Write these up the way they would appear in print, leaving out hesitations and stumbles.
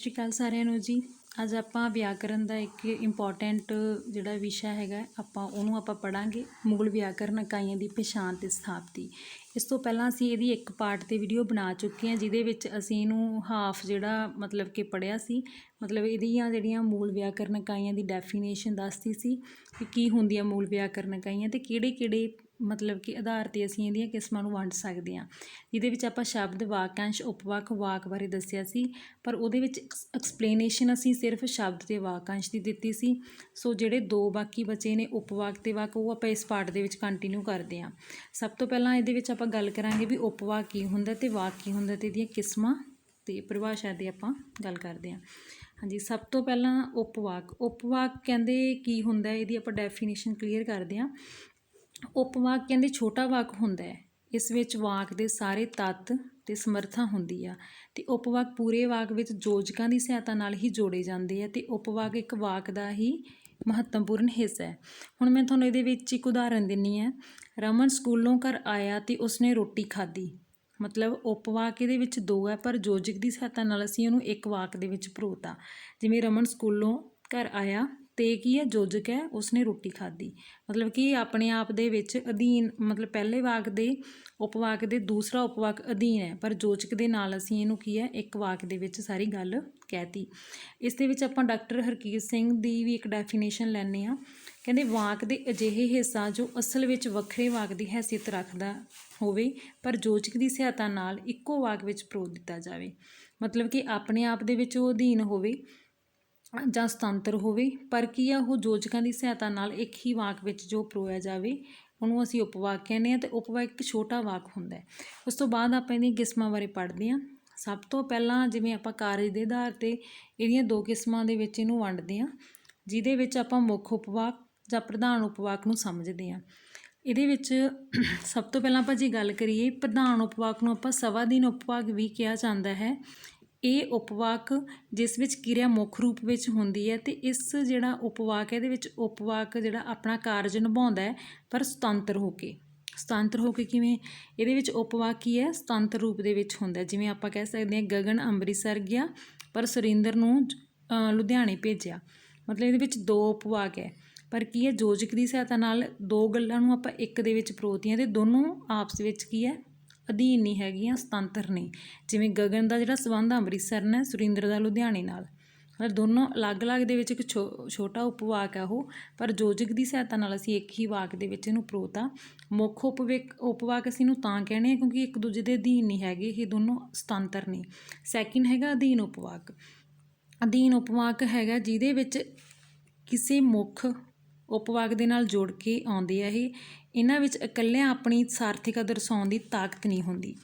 ਸਤਿ ਸ਼੍ਰੀ ਅਕਾਲ ਸਾਰਿਆਂ ਨੂੰ ਜੀ। ਅੱਜ ਆਪਾਂ ਵਿਆਕਰਨ ਦਾ ਇੱਕ ਇੰਪੋਰਟੈਂਟ ਜਿਹੜਾ ਵਿਸ਼ਾ ਹੈਗਾ ਆਪਾਂ ਪੜਾਂਗੇ ਮੁਗਲ ਵਿਆਕਰਨ ਇਕਾਈਆਂ ਦੀ ਪਛਾਣ ਤੇ ਸਥਾਪਤੀ। ਇਸ ਤੋਂ ਪਹਿਲਾਂ ਅਸੀਂ ਇਹਦੀ ਇੱਕ ਪਾਰਟ ਤੇ ਵੀਡੀਓ ਬਣਾ ਚੁੱਕੇ ਹਾਂ ਜਿਹਦੇ ਵਿੱਚ ਅਸੀਂ ਇਹਨੂੰ ਹਾਫ ਜਿਹੜਾ ਮਤਲਬ ਕਿ ਪੜ੍ਹਿਆ ਸੀ। ਮਤਲਬ ਇਹਦੀਆਂ ਜਿਹੜੀਆਂ ਮੂਲ ਵਿਆਕਰਨ ਇਕਾਈਆਂ ਦੀ ਡੈਫੀਨੇਸ਼ਨ ਦੱਸਦੀ ਸੀ ਕਿ ਕੀ ਹੁੰਦੀਆਂ ਮੂਲ ਵਿਆਕਰਨ ਇਕਾਈਆਂ ਤੇ ਕਿਹੜੇ ਮਤਲਬ ਕਿ ਆਧਾਰ 'ਤੇ ਅਸੀਂ ਇਹਦੀਆਂ ਕਿਸਮਾਂ ਨੂੰ ਵੰਡ ਸਕਦੇ ਹਾਂ। ਜਿਹਦੇ ਵਿੱਚ ਆਪਾਂ ਸ਼ਬਦ, ਵਾਕਾਂਸ਼, ਉਪਵਾਕ, ਵਾਕ ਬਾਰੇ ਦੱਸਿਆ ਸੀ, ਪਰ ਉਹਦੇ ਵਿੱਚ ਐਕਸਪਲੇਨੇਸ਼ਨ ਅਸੀਂ ਸਿਰਫ ਸ਼ਬਦ ਅਤੇ ਵਾਕਾਂਸ਼ ਦੀ ਦਿੱਤੀ ਸੀ। ਸੋ ਜਿਹੜੇ ਦੋ ਬਾਕੀ ਬਚੇ ਨੇ ਉਪਵਾਕ ਅਤੇ ਵਾਕ, ਉਹ ਆਪਾਂ ਇਸ ਪਾਰਟ ਦੇ ਵਿੱਚ ਕੰਟੀਨਿਊ ਕਰਦੇ ਹਾਂ। ਸਭ ਤੋਂ ਪਹਿਲਾਂ ਇਹਦੇ ਵਿੱਚ ਆਪਾਂ ਗੱਲ ਕਰਾਂਗੇ ਵੀ ਉਪਵਾਕ ਕੀ ਹੁੰਦਾ ਅਤੇ ਵਾਕ ਕੀ ਹੁੰਦਾ ਅਤੇ ਇਹਦੀਆਂ ਕਿਸਮਾਂ ਅਤੇ ਪਰਿਭਾਸ਼ਾ ਦੀ ਆਪਾਂ ਗੱਲ ਕਰਦੇ ਹਾਂ। ਹਾਂਜੀ, ਸਭ ਤੋਂ ਪਹਿਲਾਂ ਉਪਵਾਕ ਕਹਿੰਦੇ ਕੀ ਹੁੰਦਾ, ਇਹਦੀ ਆਪਾਂ ਡੈਫੀਨੇਸ਼ਨ ਕਲੀਅਰ ਕਰਦੇ ਹਾਂ। ਉਪਵਾਕ ਕਹਿੰਦੇ ਛੋਟਾ ਵਾਕ ਹੁੰਦਾ ਹੈ। ਇਸ ਵਿੱਚ ਵਾਕ ਦੇ ਸਾਰੇ ਤੱਤ ਅਤੇ ਸਮਰਥਾ ਹੁੰਦੀ ਆ ਅਤੇ ਉਪਵਾਕ ਪੂਰੇ ਵਾਕ ਵਿੱਚ ਯੋਜਕਾਂ ਦੀ ਸਹਾਇਤਾ ਨਾਲ ਹੀ ਜੋੜੇ ਜਾਂਦੇ ਆ ਅਤੇ ਉਪਵਾਕ ਇੱਕ ਵਾਕ ਦਾ ਹੀ ਮਹੱਤਵਪੂਰਨ ਹਿੱਸਾ ਹੈ। ਹੁਣ ਮੈਂ ਤੁਹਾਨੂੰ ਇਹਦੇ ਵਿੱਚ ਇੱਕ ਉਦਾਹਰਨ ਦਿੰਦੀ ਹਾਂ। ਰਮਨ ਸਕੂਲੋਂ ਘਰ ਆਇਆ ਅਤੇ ਉਸਨੇ ਰੋਟੀ ਖਾਧੀ। ਮਤਲਬ ਉਪਵਾਕ ਇਹਦੇ ਵਿੱਚ ਦੋ ਹੈ, ਪਰ ਯੋਜਕ ਦੀ ਸਹਾਇਤਾ ਨਾਲ ਅਸੀਂ ਉਹਨੂੰ ਇੱਕ ਵਾਕ ਦੇ ਵਿੱਚ ਪਰੋਤਾ। ਜਿਵੇਂ ਰਮਨ ਸਕੂਲੋਂ ਘਰ ਆਇਆ ਅਤੇ ਕੀ ਹੈ, ਯੋਜਕ ਹੈ, ਉਸਨੇ ਰੋਟੀ ਖਾਧੀ। ਮਤਲਬ ਕਿ ਆਪਣੇ ਆਪ ਦੇ ਵਿੱਚ ਅਧੀਨ, ਮਤਲਬ ਪਹਿਲੇ ਵਾਕ ਦੇ ਉਪਵਾਕ ਦੇ ਦੂਸਰਾ ਉਪਵਾਕ ਅਧੀਨ ਹੈ, ਪਰ ਯੋਜਕ ਦੇ ਨਾਲ ਅਸੀਂ ਇਹਨੂੰ ਕੀ ਹੈ, ਇੱਕ ਵਾਕ ਦੇ ਵਿੱਚ ਸਾਰੀ ਗੱਲ ਕਹਿਤੀ। ਇਸ ਦੇ ਵਿੱਚ ਆਪਾਂ ਡਾਕਟਰ ਹਰਕੀਰਤ ਸਿੰਘ ਦੀ ਵੀ ਇੱਕ ਡੈਫੀਨੇਸ਼ਨ ਲੈਂਦੇ ਹਾਂ। ਕਹਿੰਦੇ ਵਾਕ ਦੇ ਅਜਿਹੇ ਹਿੱਸਾ ਜੋ ਅਸਲ ਵਿੱਚ ਵੱਖਰੇ ਵਾਕ ਦੀ ਹੈਸੀਅਤ ਰੱਖਦਾ ਹੋਵੇ, ਪਰ ਯੋਜਕ ਦੀ ਸਹਾਇਤਾ ਨਾਲ ਇੱਕੋ ਵਾਕ ਵਿੱਚ ਪਰੋ ਦਿੱਤਾ ਜਾਵੇ। ਮਤਲਬ ਕਿ ਆਪਣੇ ਆਪ ਦੇ ਵਿੱਚ ਉਹ ਅਧੀਨ ਹੋਵੇ ਜਾਂ ਸੁਤੰਤਰ ਹੋਵੇ, ਪਰ ਕੀ ਆ, ਉਹ ਯੋਜਕਾਂ ਦੀ ਸਹਾਇਤਾ ਨਾਲ ਇੱਕ ਹੀ ਵਾਕ ਵਿੱਚ ਜੋ ਪਰੋਇਆ ਜਾਵੇ, ਉਹਨੂੰ ਅਸੀਂ ਉਪਵਾਕ ਕਹਿੰਦੇ ਹਾਂ। ਅਤੇ ਉਪਵਾਕ ਇੱਕ ਛੋਟਾ ਵਾਕ ਹੁੰਦਾ ਹੈ। ਉਸ ਤੋਂ ਬਾਅਦ ਆਪਾਂ ਇਹਦੀਆਂ ਕਿਸਮਾਂ ਬਾਰੇ ਪੜ੍ਹਦੇ ਹਾਂ। ਸਭ ਤੋਂ ਪਹਿਲਾਂ ਜਿਵੇਂ ਆਪਾਂ ਕਾਰਜ ਦੇ ਆਧਾਰ 'ਤੇ ਇਹਦੀਆਂ ਦੋ ਕਿਸਮਾਂ ਦੇ ਵਿੱਚ ਇਹਨੂੰ ਵੰਡਦੇ ਹਾਂ, ਜਿਹਦੇ ਵਿੱਚ ਆਪਾਂ ਮੁੱਖ ਉਪਵਾਕ ਜਾਂ ਪ੍ਰਧਾਨ ਉਪਵਾਕ ਨੂੰ ਸਮਝਦੇ ਹਾਂ। ਇਹਦੇ ਵਿੱਚ ਸਭ ਤੋਂ ਪਹਿਲਾਂ ਆਪਾਂ ਜੇ ਗੱਲ ਕਰੀਏ, ਪ੍ਰਧਾਨ ਉਪਵਾਕ ਨੂੰ ਆਪਾਂ ਸਵਾਧੀਨ ਉਪਵਾਕ ਵੀ ਕਿਹਾ ਜਾਂਦਾ ਹੈ। ਇਹ ਉਪਵਾਕ ਜਿਸ ਵਿੱਚ ਕਿਰਿਆ ਮੁੱਖ ਰੂਪ ਵਿੱਚ ਹੁੰਦੀ ਹੈ ਅਤੇ ਇਸ ਜਿਹੜਾ ਉਪਵਾਕ ਹੈ, ਇਹਦੇ ਵਿੱਚ ਉਪਵਾਕ ਜਿਹੜਾ ਆਪਣਾ ਕਾਰਜ ਨਿਭਾਉਂਦਾ ਹੈ, ਪਰ ਸੁਤੰਤਰ ਹੋ ਕੇ ਕਿਵੇਂ, ਇਹਦੇ ਵਿੱਚ ਉਪਵਾਕ ਕੀ ਹੈ, ਸੁਤੰਤਰ ਰੂਪ ਦੇ ਵਿੱਚ ਹੁੰਦਾ। ਜਿਵੇਂ ਆਪਾਂ ਕਹਿ ਸਕਦੇ ਹਾਂ, ਗਗਨ ਅੰਮ੍ਰਿਤਸਰ ਗਿਆ ਪਰ ਸੁਰਿੰਦਰ ਨੂੰ ਲੁਧਿਆਣੇ ਭੇਜਿਆ। ਮਤਲਬ ਇਹਦੇ ਵਿੱਚ ਦੋ ਉਪਵਾਕ ਹੈ, ਪਰ ਕੀ ਹੈ, ਯੋਜਕ ਦੀ ਸਹਾਇਤਾ ਨਾਲ ਦੋ ਗੱਲਾਂ ਨੂੰ ਆਪਾਂ ਇੱਕ ਦੇ ਵਿੱਚ ਪਰੋਤੀਆਂ ਅਤੇ ਦੋਨੋਂ ਆਪਸ ਵਿੱਚ ਕੀ ਹੈ, ਅਧੀਨ ਨਹੀਂ ਹੈਗੀਆਂ, ਸੁਤੰਤਰ ਨੇ। ਜਿਵੇਂ ਗਗਨ ਦਾ ਜਿਹੜਾ ਸੰਬੰਧ ਅੰਮ੍ਰਿਤਸਰ ਨਾਲ, ਸੁਰਿੰਦਰ ਦਾ ਲੁਧਿਆਣੇ ਨਾਲ, ਮਤਲਬ ਦੋਨੋਂ ਅਲੱਗ ਦੇ ਵਿੱਚ ਇੱਕ ਛੋਟਾ ਉਪਵਾਕ ਹੈ ਉਹ, ਪਰ ਯੋਜਕ ਦੀ ਸਹਾਇਤਾ ਨਾਲ ਅਸੀਂ ਇੱਕ ਹੀ ਵਾਕ ਦੇ ਵਿੱਚ ਇਹਨੂੰ ਪਰੋਤਾ। ਮੁੱਖ ਉਪਵਾਕ ਅਸੀਂ ਇਹਨੂੰ ਤਾਂ ਕਹਿੰਦੇ ਹਾਂ ਕਿਉਂਕਿ ਇੱਕ ਦੂਜੇ ਦੇ ਅਧੀਨ ਨਹੀਂ ਹੈਗੇ, ਇਹ ਦੋਨੋਂ ਸੁਤੰਤਰ ਨੇ। ਸੈਕਿੰਡ ਹੈਗਾ ਅਧੀਨ ਉਪਵਾਕ। ਅਧੀਨ ਉਪਵਾਕ ਹੈਗਾ ਜਿਹਦੇ ਵਿੱਚ ਕਿਸੇ ਮੁੱਖ ਉਪਵਾਕ ਦੇ ਨਾਲ ਜੁੜ ਕੇ ਆਉਂਦੇ ਆ। ਇਹਨਾਂ ਵਿੱਚ ਇਕੱਲਿਆਂ ਆਪਣੀ ਸਾਰਥਿਕਤਾ ਦਰਸਾਉਣ ਦੀ ਤਾਕਤ ਨਹੀਂ ਹੁੰਦੀ।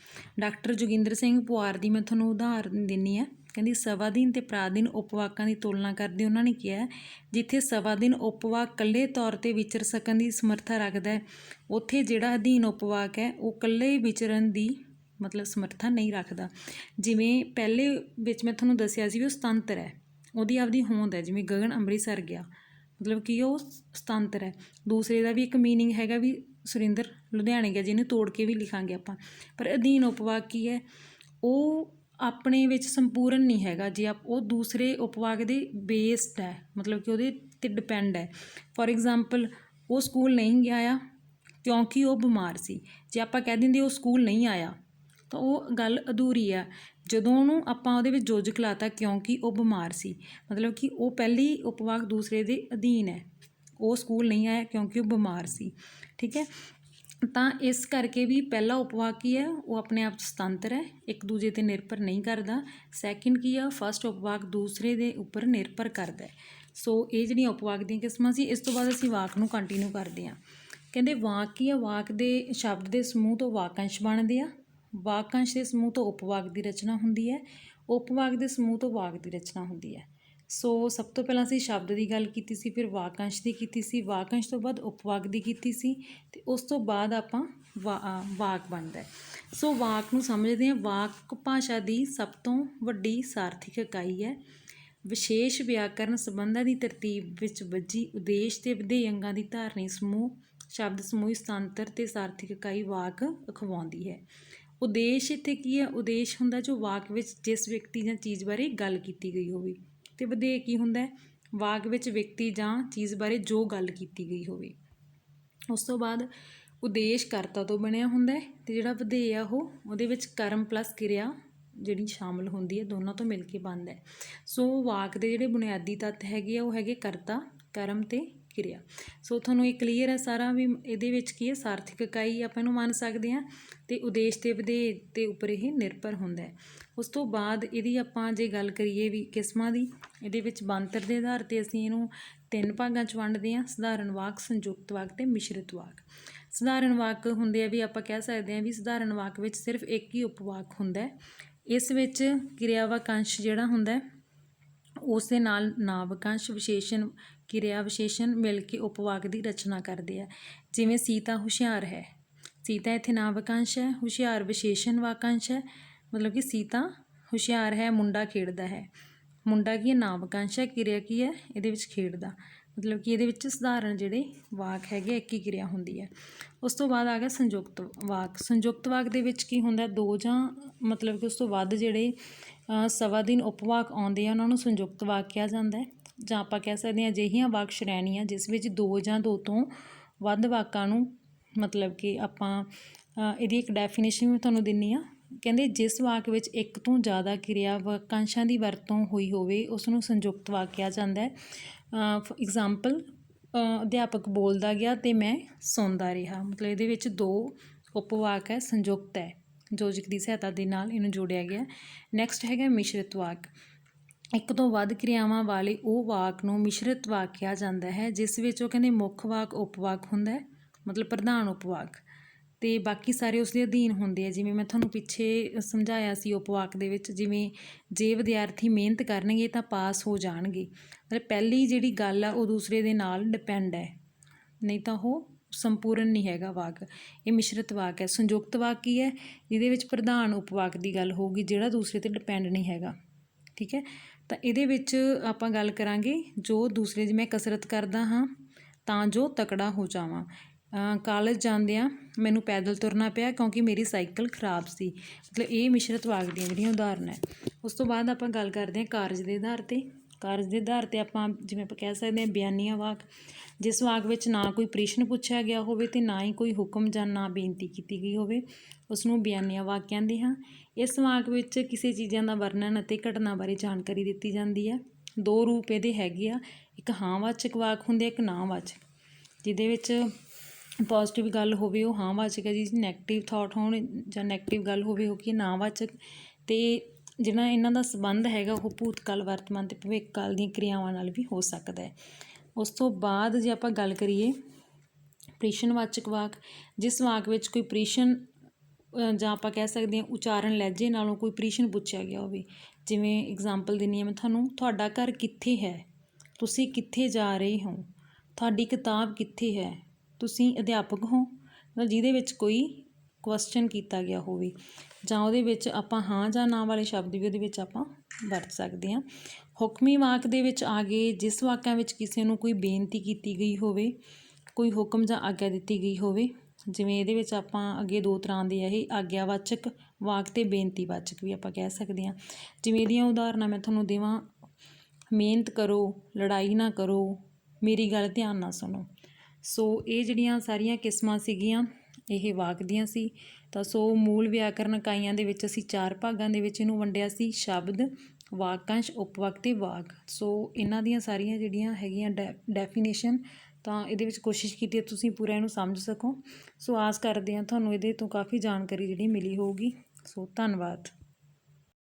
ਡਾਕਟਰ ਜੋਗਿੰਦਰ ਸਿੰਘ ਪੁਆਰ ਦੀ ਮੈਂ ਤੁਹਾਨੂੰ ਉਦਾਹਰਨ ਦਿੰਦੀ ਹਾਂ। ਕਹਿੰਦੀ ਸਵਾਧੀਨ ਅਤੇ ਪਰਾਧੀਨ ਉਪਵਾਕਾਂ ਦੀ ਤੁਲਨਾ ਕਰਦੇ ਉਹਨਾਂ ਨੇ ਕਿਹਾ, ਜਿੱਥੇ ਸਵਾਧੀਨ ਉਪਵਾਕ ਇਕੱਲੇ ਤੌਰ 'ਤੇ ਵਿਚਰ ਸਕਣ ਦੀ ਸਮਰੱਥਾ ਰੱਖਦਾ ਹੈ, ਉੱਥੇ ਜਿਹੜਾ ਅਧੀਨ ਉਪਵਾਕ ਹੈ ਉਹ ਇਕੱਲੇ ਵਿਚਰਨ ਦੀ ਮਤਲਬ ਸਮਰੱਥਾ ਨਹੀਂ ਰੱਖਦਾ। ਜਿਵੇਂ ਪਹਿਲੇ ਵਿੱਚ ਮੈਂ ਤੁਹਾਨੂੰ ਦੱਸਿਆ ਸੀ ਵੀ ਉਹ ਸੁਤੰਤਰ ਹੈ, ਉਹਦੀ ਆਪਦੀ ਹੋਂਦ ਹੈ। ਜਿਵੇਂ ਗਗਨ ਅੰਮ੍ਰਿਤਸਰ ਗਿਆ, ਮਤਲਬ ਕਿ ਉਹ ਸੁਤੰਤਰ ਹੈ। ਦੂਸਰੇ ਦਾ ਵੀ ਇੱਕ ਮੀਨਿੰਗ ਹੈਗਾ ਵੀ ਸੁਰਿੰਦਰ ਲੁਧਿਆਣੇ ਗਿਆ, ਜਿਹਨੂੰ ਤੋੜ ਕੇ ਵੀ ਲਿਖਾਂਗੇ ਆਪਾਂ। ਪਰ ਅਧੀਨ ਉਪਵਾਕ ਕੀ ਹੈ, ਉਹ ਆਪਣੇ ਵਿੱਚ ਸੰਪੂਰਨ ਨਹੀਂ ਹੈਗਾ। ਜੇ ਉਹ ਦੂਸਰੇ ਉਪਵਾਕ ਦੇ ਬੇਸਡ ਹੈ, ਮਤਲਬ ਕਿ ਉਹਦੇ 'ਤੇ ਡਿਪੈਂਡ ਹੈ। ਫੋਰ ਐਗਜ਼ਾਮਪਲ, ਉਹ ਸਕੂਲ ਨਹੀਂ ਗਿਆ ਆ ਕਿਉਂਕਿ ਉਹ ਬਿਮਾਰ ਸੀ। ਜੇ ਆਪਾਂ ਕਹਿ ਦਿੰਦੇ ਉਹ ਸਕੂਲ ਨਹੀਂ ਆਇਆ ਤਾਂ ਉਹ ਗੱਲ ਅਧੂਰੀ ਆ। ਜਦੋਂ ਉਹਨੂੰ ਆਪਾਂ ਉਹਦੇ ਵਿੱਚ ਯੋਜਕ ਲਾਤਾ ਕਿਉਂਕਿ ਉਹ ਬਿਮਾਰ ਸੀ, ਮਤਲਬ ਕਿ ਉਹ ਪਹਿਲੀ ਉਪਵਾਕ ਦੂਸਰੇ ਦੇ ਅਧੀਨ ਹੈ। ਉਹ ਸਕੂਲ ਨਹੀਂ ਆਇਆ ਕਿਉਂਕਿ ਉਹ ਬਿਮਾਰ ਸੀ, ਠੀਕ ਹੈ। ਤਾਂ ਇਸ ਕਰਕੇ ਵੀ ਪਹਿਲਾ ਉਪਵਾਕ ਕੀ ਹੈ, ਉਹ ਆਪਣੇ ਆਪ 'ਚ ਸੁਤੰਤਰ ਹੈ, ਇੱਕ ਦੂਜੇ 'ਤੇ ਨਿਰਭਰ ਨਹੀਂ ਕਰਦਾ। ਸੈਕਿੰਡ ਕੀ ਆ, ਫਸਟ ਉਪਵਾਕ ਦੂਸਰੇ ਦੇ ਉੱਪਰ ਨਿਰਭਰ ਕਰਦਾ। ਸੋ ਇਹ ਜਿਹੜੀਆਂ ਉਪਵਾਕ ਦੀਆਂ ਕਿਸਮਾਂ ਸੀ। ਇਸ ਤੋਂ ਬਾਅਦ ਅਸੀਂ ਵਾਕ ਨੂੰ ਕੰਟੀਨਿਊ ਕਰਦੇ ਹਾਂ। ਕਹਿੰਦੇ ਵਾਕ ਕੀ ਆ, ਵਾਕ ਦੇ ਸ਼ਬਦ ਦੇ ਸਮੂਹ ਤੋਂ ਵਾਕਾਂਸ਼ ਬਣਦੇ ਆ। ਵਾਕਾਂਸ਼ ਦੇ ਸਮੂਹ ਤੋਂ ਉਪਵਾਕ ਦੀ ਰਚਨਾ ਹੁੰਦੀ ਹੈ। ਉਪਵਾਕ ਦੇ ਸਮੂਹ ਤੋਂ ਵਾਕ ਦੀ ਰਚਨਾ ਹੁੰਦੀ ਹੈ। ਸੋ ਸਭ ਤੋਂ ਪਹਿਲਾਂ ਅਸੀਂ ਸ਼ਬਦ ਦੀ ਗੱਲ ਕੀਤੀ ਸੀ, ਫਿਰ ਵਾਕਾਂਸ਼ ਦੀ ਕੀਤੀ ਸੀ, ਵਾਕਾਂਸ਼ ਤੋਂ ਬਾਅਦ ਉਪਵਾਕ ਦੀ ਕੀਤੀ ਸੀ ਅਤੇ ਉਸ ਤੋਂ ਬਾਅਦ ਆਪਾਂ ਵਾਕ ਬਣਦਾ। ਸੋ ਵਾਕ ਨੂੰ ਸਮਝਦੇ ਹਾਂ। ਵਾਕ ਭਾਸ਼ਾ ਦੀ ਸਭ ਤੋਂ ਵੱਡੀ ਸਾਰਥਿਕ ਇਕਾਈ ਹੈ। ਵਿਸ਼ੇਸ਼ ਵਿਆਕਰਨ ਸੰਬੰਧਾਂ ਦੀ ਤਰਤੀਬ ਵਿੱਚ ਬੱਝੀ ਉਦੇਸ਼ ਅਤੇ ਵਿਧੇਯ ਅੰਗਾਂ ਦੀ ਧਾਰਨੀ ਸਮੂਹ, ਸ਼ਬਦ ਸਮੂਹ, ਸੁਤੰਤਰ ਅਤੇ ਸਾਰਥਿਕ ਇਕਾਈ ਵਾਕ ਅਖਵਾਉਂਦੀ ਹੈ। ਉਦੇਸ਼ ਇੱਥੇ ਕੀ ਹੈ? ਉਦੇਸ਼ ਹੁੰਦਾ ਜੋ ਵਾਕ ਵਿੱਚ ਜਿਸ ਵਿਅਕਤੀ ਜਾਂ ਚੀਜ਼ ਬਾਰੇ ਗੱਲ ਕੀਤੀ ਗਈ ਹੋਵੇ। ਅਤੇ ਵਧੇਅ ਕੀ ਹੁੰਦਾ ਹੈ? ਵਾਕ ਵਿੱਚ ਵਿਅਕਤੀ ਜਾਂ ਚੀਜ਼ ਬਾਰੇ ਜੋ ਗੱਲ ਕੀਤੀ ਗਈ ਹੋਵੇ। ਉਸ ਤੋਂ ਬਾਅਦ ਉਦੇਸ਼ ਕਰਤਾ ਤੋਂ ਬਣਿਆ ਹੁੰਦਾ ਹੈ ਅਤੇ ਜਿਹੜਾ ਵਧੇਅ ਆ ਉਹਦੇ ਵਿੱਚ ਕਰਮ ਪਲੱਸ ਕਿਰਿਆ ਜਿਹੜੀ ਸ਼ਾਮਲ ਹੁੰਦੀ ਹੈ, ਦੋਨਾਂ ਤੋਂ ਮਿਲ ਕੇ ਬਣਦਾ ਹੈ। ਸੋ ਵਾਕ ਦੇ ਜਿਹੜੇ ਬੁਨਿਆਦੀ ਤੱਤ ਹੈਗੇ ਆ ਉਹ ਹੈਗੇ ਕਰਤਾ, ਕਰਮ ਅਤੇ ਕਿਰਿਆ। ਸੋ ਤੁਹਾਨੂੰ ਇਹ ਕਲੀਅਰ ਹੈ ਸਾਰਾ ਵੀ ਇਹਦੇ ਵਿੱਚ ਕੀ ਹੈ? ਸਾਰਥਿਕ ਇਕਾਈ ਆਪਾਂ ਇਹਨੂੰ ਮੰਨ ਸਕਦੇ ਹਾਂ ਅਤੇ ਉਦੇਸ਼ ਅਤੇ ਵਧੇਅ ਦੇ ਉੱਪਰ ਇਹ ਨਿਰਭਰ ਹੁੰਦਾ ਹੈ। ਉਸ ਤੋਂ ਬਾਅਦ ਇਹਦੀ ਆਪਾਂ ਜੇ ਗੱਲ ਕਰੀਏ ਵੀ ਕਿਸਮਾਂ ਦੀ, ਇਹਦੇ ਵਿੱਚ ਬਣਤਰ ਦੇ ਆਧਾਰ 'ਤੇ ਅਸੀਂ ਇਹਨੂੰ 3 ਭਾਗਾਂ 'ਚ ਵੰਡਦੇ ਹਾਂ: ਸਧਾਰਨ ਵਾਕ, ਸੰਯੁਕਤ ਵਾਕ ਅਤੇ ਮਿਸ਼ਰਿਤ ਵਾਕ। ਸਧਾਰਨ ਵਾਕ ਹੁੰਦੇ ਆ ਵੀ ਆਪਾਂ ਕਹਿ ਸਕਦੇ ਹਾਂ ਵੀ ਸਧਾਰਨ ਵਾਕ ਵਿੱਚ ਸਿਰਫ ਇੱਕ ਹੀ ਉਪਵਾਕ ਹੁੰਦਾ ਹੈ। ਇਸ ਵਿੱਚ ਕਿਰਿਆ ਵਾਕੰਸ਼ ਜਿਹੜਾ ਹੁੰਦਾ ਉਸ ਦੇ ਨਾਲ ਨਾਂਵ ਵਾਕੰਸ਼, ਵਿਸ਼ੇਸ਼ਣ, ਕਿਰਿਆ ਵਿਸ਼ੇਸ਼ਣ ਮਿਲ ਕੇ ਉਪਵਾਕ ਦੀ ਰਚਨਾ ਕਰਦੇ ਆ। ਜਿਵੇਂ ਸੀਤਾ ਹੁਸ਼ਿਆਰ ਹੈ, ਸੀਤਾ ਇੱਥੇ ਨਾਂਵ ਵਾਕੰਸ਼ ਹੈ, ਹੁਸ਼ਿਆਰ ਵਿਸ਼ੇਸ਼ਣ ਵਾਕੰਸ਼ ਹੈ, ਮਤਲਬ ਕਿ ਸੀਤਾ ਹੁਸ਼ਿਆਰ ਹੈ, ਮੁੰਡਾ ਖੇਡਦਾ ਹੈ। ਮੁੰਡਾ ਕੀ ਹੈ? ਨਾਂਵ ਵਾਕੰਸ਼ ਹੈ, ਕਿਰਿਆ ਕੀ ਹੈ ਇਹਦੇ ਵਿੱਚ? ਖੇਡਦਾ। ਮਤਲਬ ਕਿ ਇਹਦੇ ਵਿੱਚ ਸਧਾਰਨ ਜਿਹੜੇ ਵਾਕ ਹੈਗੇ ਇੱਕ ਹੀ ਕਿਰਿਆ ਹੁੰਦੀ ਹੈ। ਉਸ ਤੋਂ ਬਾਅਦ ਆ ਗਿਆ ਸੰਯੁਕਤ ਵਾਕ। ਸੰਯੁਕਤ ਵਾਕ ਦੇ ਵਿੱਚ ਕੀ ਹੁੰਦਾ? 2 ਜਾਂ ਮਤਲਬ ਕਿ ਉਸ ਤੋਂ ਵੱਧ ਜਿਹੜੇ ਸਵਾਧੀਨ ਉਪਵਾਕ ਆਉਂਦੇ ਆ ਉਹਨਾਂ ਨੂੰ ਸੰਯੁਕਤ ਵਾਕ ਕਿਹਾ ਜਾਂਦਾ ਹੈ। ਜਾਂ ਆਪਾਂ ਕਹਿ ਸਕਦੇ ਹਾਂ ਅਜਿਹੀਆਂ ਵਾਕ ਸ਼੍ਰੇਣੀਆਂ ਜਿਸ ਵਿੱਚ 2 ਜਾਂ 2 ਤੋਂ ਵੱਧ ਵਾਕਾਂ ਨੂੰ ਮਤਲਬ ਕਿ ਆਪਾਂ ਇਹਦੀ ਇੱਕ ਡੈਫੀਨੇਸ਼ਨ ਵੀ ਤੁਹਾਨੂੰ ਦਿੰਦੀ ਹਾਂ। ਕਹਿੰਦੇ ਜਿਸ ਵਾਕ ਵਿੱਚ ਇੱਕ ਤੋਂ ਜ਼ਿਆਦਾ ਕਿਰਿਆ ਵਾਕਾਂਸ਼ਾਂ ਦੀ ਵਰਤੋਂ ਹੋਈ ਹੋਵੇ ਉਸ ਨੂੰ ਸੰਯੁਕਤ ਵਾਕ ਕਿਹਾ ਜਾਂਦਾ ਹੈ। ਇਗਜ਼ਾਮਪਲ, ਅਧਿਆਪਕ ਬੋਲਦਾ ਗਿਆ ਅਤੇ ਮੈਂ ਸੁਣਦਾ ਰਿਹਾ। ਮਤਲਬ ਇਹਦੇ ਵਿੱਚ 2 ਉਪਵਾਕ ਹੈ, ਸੰਯੁਕਤ ਹੈ, ਯੋਜਕ ਦੀ ਸਹਾਇਤਾ ਦੇ ਨਾਲ ਇਹਨੂੰ ਜੋੜਿਆ ਗਿਆ। ਨੈਕਸਟ ਹੈਗਾ ਮਿਸ਼ਰਿਤ ਵਾਕ। ਇੱਕ ਤੋਂ ਵੱਧ ਕਿਰਿਆਵਾਂ ਵਾਲੇ ਉਹ ਵਾਕ ਨੂੰ ਮਿਸ਼ਰਿਤ ਵਾਕ ਕਿਹਾ ਜਾਂਦਾ ਹੈ ਜਿਸ ਵਿੱਚ ਉਹ ਕਹਿੰਦੇ ਮੁੱਖ ਵਾਕ ਉਪਵਾਕ ਹੁੰਦਾ ਹੈ, ਮਤਲਬ ਪ੍ਰਧਾਨ ਉਪਵਾਕ, ਅਤੇ ਬਾਕੀ ਸਾਰੇ ਉਸ ਦੇ ਅਧੀਨ ਹੁੰਦੇ ਆ। ਜਿਵੇਂ ਮੈਂ ਤੁਹਾਨੂੰ ਪਿੱਛੇ ਸਮਝਾਇਆ ਸੀ ਉਪਵਾਕ ਦੇ ਵਿੱਚ, ਜਿਵੇਂ ਜੇ ਵਿਦਿਆਰਥੀ ਮਿਹਨਤ ਕਰਨਗੇ ਤਾਂ ਪਾਸ ਹੋ ਜਾਣਗੇ। ਮਤਲਬ ਪਹਿਲੀ ਜਿਹੜੀ ਗੱਲ ਆ ਉਹ ਦੂਸਰੇ ਦੇ ਨਾਲ ਡਿਪੈਂਡ ਹੈ, ਨਹੀਂ ਤਾਂ ਉਹ ਸੰਪੂਰਨ ਨਹੀਂ ਹੈਗਾ ਵਾਕ। ਇਹ ਮਿਸ਼ਰਿਤ ਵਾਕ ਹੈ। ਸੰਯੁਕਤ ਵਾਕ ਕੀ ਹੈ? ਜਿਹਦੇ ਵਿੱਚ ਪ੍ਰਧਾਨ ਉਪਵਾਕ ਦੀ ਗੱਲ ਹੋਊਗੀ ਜਿਹੜਾ ਦੂਸਰੇ 'ਤੇ ਡਿਪੈਂਡ ਨਹੀਂ ਹੈਗਾ। ਠੀਕ ਹੈ, ਤਾਂ ਇਹਦੇ ਵਿੱਚ ਆਪਾਂ ਗੱਲ ਕਰਾਂਗੇ ਜੋ ਦੂਸਰੇ, ਜਿਵੇਂ ਕਸਰਤ ਕਰਦਾ ਹਾਂ ਤਾਂ ਜੋ ਤਕੜਾ ਹੋ ਜਾਵਾਂ। ਕਾਲਜ ਜਾਂਦਿਆਂ ਮੈਨੂੰ ਪੈਦਲ ਤੁਰਨਾ ਪਿਆ ਕਿਉਂਕਿ ਮੇਰੀ ਸਾਈਕਲ ਖਰਾਬ ਸੀ। ਮਤਲਬ ਇਹ ਮਿਸ਼ਰਿਤ ਵਾਕ ਦੀਆਂ ਜਿਹੜੀਆਂ ਉਦਾਹਰਨ ਹੈ। ਉਸ ਤੋਂ ਬਾਅਦ ਆਪਾਂ ਗੱਲ ਕਰਦੇ ਹਾਂ ਕਾਰਜ ਦੇ ਆਧਾਰ 'ਤੇ। ਕਾਰਜ ਦੇ ਆਧਾਰ 'ਤੇ ਆਪਾਂ ਜਿਵੇਂ ਆਪਾਂ ਕਹਿ ਸਕਦੇ ਹਾਂ ਬਿਆਨੀਆ ਵਾਕ। ਜਿਸ ਵਾਕ ਵਿੱਚ ਨਾ ਕੋਈ ਪ੍ਰਸ਼ਨ ਪੁੱਛਿਆ ਗਿਆ ਹੋਵੇ ਅਤੇ ਨਾ ਹੀ ਕੋਈ ਹੁਕਮ ਜਾਂ ਨਾ ਬੇਨਤੀ ਕੀਤੀ ਗਈ ਹੋਵੇ ਉਸ ਨੂੰ ਬਿਆਨੀਆ ਵਾਕ ਕਹਿੰਦੇ ਹਾਂ। ਇਸ ਵਾਕ ਵਿੱਚ ਕਿਸੇ ਚੀਜ਼ਾਂ ਦਾ ਵਰਣਨ ਅਤੇ ਘਟਨਾ ਬਾਰੇ ਜਾਣਕਾਰੀ ਦਿੱਤੀ ਜਾਂਦੀ ਹੈ। 2 ਰੂਪ ਇਹਦੇ ਹੈਗੇ ਆ, ਇੱਕ ਹਾਂ ਵਾਚਕ ਵਾਕ ਹੁੰਦੇ, ਇੱਕ ਨਾ ਵਾਚਕ। ਜਿਹਦੇ ਵਿੱਚ ਪੋਜ਼ੀਟਿਵ ਗੱਲ ਹੋਵੇ ਉਹ ਹਾਂ ਵਾਚਕ ਹੈ ਜੀ, ਨੈਗੇਟਿਵ ਥੋਟ ਹੋਣ ਜਾਂ ਨੈਗੇਟਿਵ ਗੱਲ ਹੋਵੇ ਉਹ ਕੀ ਨਾ ਵਾਚਕ। ਅਤੇ ਜਿਹੜਾ ਇਹਨਾਂ ਦਾ ਸੰਬੰਧ ਹੈਗਾ ਉਹ ਭੂਤਕਾਲ, ਵਰਤਮਾਨ ਅਤੇ ਭਵਿੱਖ ਕਾਲ ਦੀਆਂ ਕਿਰਿਆਵਾਂ ਨਾਲ ਵੀ ਹੋ ਸਕਦਾ ਹੈ। ਉਸ ਤੋਂ ਬਾਅਦ ਜੇ ਆਪਾਂ ਗੱਲ ਕਰੀਏ ਪ੍ਰਸ਼ਨਵਾਚਕ ਵਾਕ, ਜਿਸ ਵਾਕ ਵਿੱਚ ਕੋਈ ਪ੍ਰਸ਼ਨ ਜਾਂ ਆਪਾਂ ਕਹਿ ਸਕਦੇ ਹਾਂ ਉਚਾਰਨ ਲਹਿਜੇ ਨਾਲੋਂ ਕੋਈ ਪ੍ਰਸ਼ਨ ਪੁੱਛਿਆ ਗਿਆ ਹੋਵੇ। ਜਿਵੇਂ ਇਗਜ਼ਾਮਪਲ ਦਿੰਦੀ ਹਾਂ ਮੈਂ ਤੁਹਾਨੂੰ, ਤੁਹਾਡਾ ਘਰ ਕਿੱਥੇ ਹੈ, ਤੁਸੀਂ ਕਿੱਥੇ ਜਾ ਰਹੇ ਹੋ, ਤੁਹਾਡੀ ਕਿਤਾਬ ਕਿੱਥੇ ਹੈ, ਤੁਸੀਂ ਅਧਿਆਪਕ ਹੋ। ਮਤਲਬ ਜਿਹਦੇ ਵਿੱਚ ਕੋਈ ਕੁਐਸਚਨ ਕੀਤਾ ਗਿਆ ਹੋਵੇ ਜਾਂ ਉਹਦੇ ਵਿੱਚ ਆਪਾਂ ਹਾਂ ਜਾਂ ਨਾ ਵਾਲੇ ਸ਼ਬਦ ਵੀ ਉਹਦੇ ਵਿੱਚ ਆਪਾਂ ਵਰਤ ਸਕਦੇ ਹਾਂ। ਹੁਕਮੀ ਵਾਕ ਦੇ ਵਿੱਚ ਆ ਗਏ ਜਿਸ ਵਾਕਾਂ ਵਿੱਚ ਕਿਸੇ ਨੂੰ ਕੋਈ ਬੇਨਤੀ ਕੀਤੀ ਗਈ ਹੋਵੇ, ਕੋਈ ਹੁਕਮ ਜਾਂ ਆਗਿਆ ਦਿੱਤੀ ਗਈ ਹੋਵੇ। ਜਿਵੇਂ ਇਹਦੇ ਵਿੱਚ ਆਪਾਂ ਅੱਗੇ 2 ਤਰ੍ਹਾਂ ਦੇ ਆ, ਇਹ ਆਗਿਆਵਾਚਕ ਵਾਕ ਅਤੇ ਬੇਨਤੀਵਾਚਕ ਵੀ ਆਪਾਂ ਕਹਿ ਸਕਦੇ ਹਾਂ। ਜਿਵੇਂ ਇਹਦੀਆਂ ਉਦਾਹਰਨਾਂ ਮੈਂ ਤੁਹਾਨੂੰ ਦੇਵਾਂ, ਮਿਹਨਤ ਕਰੋ, ਲੜਾਈ ਨਾ ਕਰੋ, ਮੇਰੀ ਗੱਲ ਧਿਆਨ ਨਾਲ ਸੁਣੋ। ਸੋ ਇਹ ਜਿਹੜੀਆਂ ਸਾਰੀਆਂ ਕਿਸਮਾਂ ਸੀਗੀਆਂ ਇਹ ਵਾਕ ਦੀਆਂ ਸੀ। ਤਾਂ ਸੋ ਮੂਲ ਵਿਆਕਰਨ ਇਕਾਈਆਂ ਦੇ ਵਿੱਚ ਅਸੀਂ 4 ਭਾਗਾਂ ਦੇ ਵਿੱਚ ਇਹਨੂੰ ਵੰਡਿਆ ਸੀ: ਸ਼ਬਦ, ਵਾਕੰਸ਼, ਉਪਵਾਕ ਅਤੇ ਵਾਕ। ਸੋ ਇਹਨਾਂ ਦੀਆਂ ਸਾਰੀਆਂ ਜਿਹੜੀਆਂ ਹੈਗੀਆਂ ਡੈਫੀਨੇਸ਼ਨ, ਤਾਂ ਇਹਦੇ ਵਿੱਚ ਕੋਸ਼ਿਸ਼ ਕੀਤੀ ਹੈ ਤੁਸੀਂ ਪੂਰਾ ਇਹਨੂੰ ਸਮਝ ਸਕੋ। ਸੋ ਆਸ ਕਰਦੇ ਹਾਂ ਤੁਹਾਨੂੰ ਇਹਦੇ ਤੋਂ ਕਾਫੀ ਜਾਣਕਾਰੀ ਜਿਹੜੀ ਮਿਲੀ ਹੋਊਗੀ। ਸੋ ਧੰਨਵਾਦ।